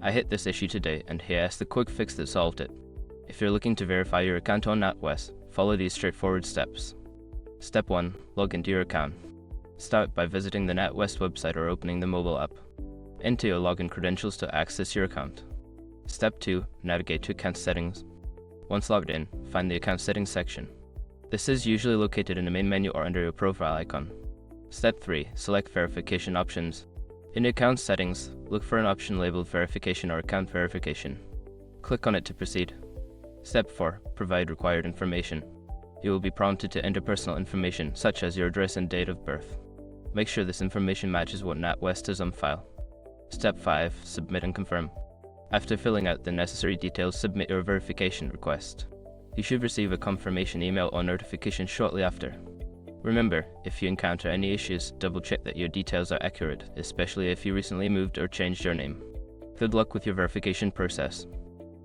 I hit this issue today and here's the quick fix that solved it. If you're looking to verify your account on NatWest, follow these straightforward steps. Step 1. Log into your account. Start by visiting the NatWest website or opening the mobile app. Enter your login credentials to access your account. Step 2. Navigate to Account Settings. Once logged in, find the Account Settings section. This is usually located in the main menu or under your profile icon. Step 3. Select Verification Options. In the Account Settings, look for an option labeled Verification or Account Verification. Click on it to proceed. Step 4. Provide required information. You will be prompted to enter personal information such as your address and date of birth. Make sure this information matches what NatWest is on file. Step 5. Submit and confirm. After filling out the necessary details, submit your verification request. You should receive a confirmation email or notification shortly after. Remember, if you encounter any issues, double-check that your details are accurate, especially if you recently moved or changed your name. Good luck with your verification process.